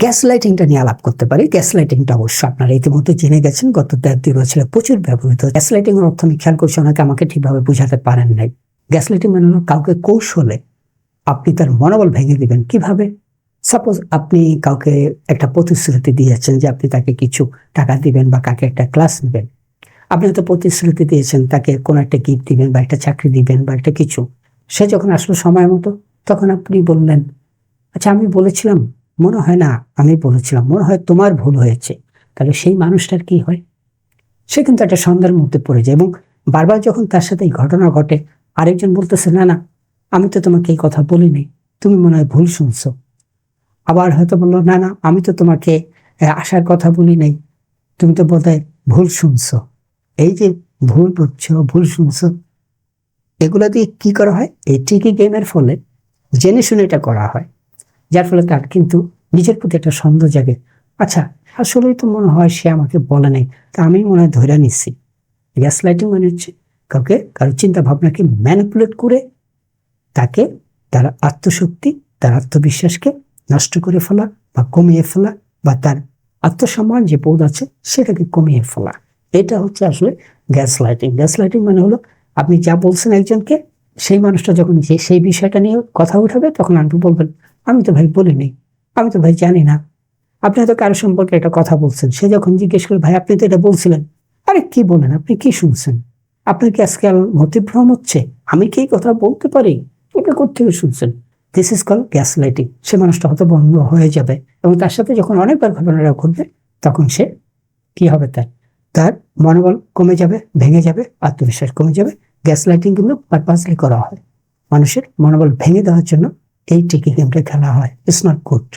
Gas লাইটিংটা নিয়ে আলাপ করতে পারি। গ্যাস লাইটিংটা অবশ্য আপনারা ইতিমধ্যে জেনে গেছেন, গত 1.5-2 বছরে প্রচুর ব্যবহৃত। গ্যাস লাইটিং এর অর্থ আমি খেয়াল করছি অনেকে আমাকে ঠিকভাবে বুঝাতে পারেন নাই। গ্যাস লাইটিং মানে হলো কাউকে কৌশলে আপনি তার মনোবল ভেঙে দিবেন। কিভাবে? সাপোজ আপনি কাউকে একটা প্রতিশ্রুতি দিয়েছেন যে আপনি তাকে কিছু টাকা দিবেন বা কাকে একটা ক্লাস নেবেন। আপনি হয়তো প্রতিশ্রুতি দিয়েছেন তাকে কোনো একটা গিফট দিবেন বা একটা চাকরি দিবেন বা একটা কিছু। সে যখন আসলো সময় মতো, তখন আপনি বললেন, আচ্ছা আমি বলেছিলাম, মনে হয় না আমি বলেছিলাম, মনে হয় তোমার ভুল হয়েছে। তাহলে সেই মানুষটার কি হয়? সে কিন্তু একটা সন্দেহের মধ্যে পড়ে যায় এবং বারবার যখন তার সাথে এই ঘটনা ঘটে, আরেকজন বলতেছে, না না আমি তো তোমাকে এই কথা বলিনি, তুমি মনে হয় ভুল শুনছো। আবার হয়তো বললো, না না আমি তো তোমাকে আসার কথা বলি নাই, তুমি তো বোধহয় ভুল শুনছো। এই যে ভুল বুঝছো, ভুল শুনছো, এগুলো দিয়ে কি করা হয়? এই ট্রিকি গেমের ফলে জেনে শুনে এটা করা হয়, যার ফলে তার কিন্তু নিজের প্রতি একটা সন্দেহ জাগে। আচ্ছা আসলেই তো মনে হয় সে আমাকে বলে নাই, তা আমি মনে হয় ধরে নিচ্ছি। গ্যাস লাইটিং মানে হচ্ছে কাউকে কারো চিন্তা ভাবনাকে ম্যানিপুলেট করে তাকে তার আত্মশক্তি, তার আত্মবিশ্বাসকে নষ্ট করে ফেলা বা কমিয়ে ফেলা, বা তার আত্মসম্মান যে বোধ আছে সেটাকে কমিয়ে ফেলা। এটা হচ্ছে আসলে গ্যাস লাইটিং। গ্যাস লাইটিং মানে হলো আপনি যা বলছেন একজনকে, সেই মানুষটা যখন যে সেই বিষয়টা নিয়ে কথা উঠাবে তখন আপনি বলবেন, আমি তো ভাই বলিনি, আমি তো ভাই জানি না। আপনি হয়তো কারো সম্পর্কে একটা কথা বলছেন, সে যখন জিজ্ঞেস করে, ভাই আপনি তো এটা বলছিলেন, আরে কি বলেন, আপনি কি শুনছেন? আপনার কি আজকে মতিভ্রম হচ্ছে? আমি কি এই কথা বলতে পারি? এটা কোথেকে শুনছেন? This is call gaslighting. সে মানুষটা হয়তো বন্ধ হয়ে যাবে এবং তার সাথে যখন অনেকবার ঘটনাটা ঘটবে তখন সে কি হবে, তার তার মনোবল কমে যাবে, ভেঙে যাবে, আত্মবিশ্বাস কমে যাবে। গ্যাস লাইটিং কিন্তু পারপাসলি করা হয়, মানুষের মনোবল ভেঙে দেওয়ার জন্য এই ট্রিকি গেমটা খেলা হয়। It's not good.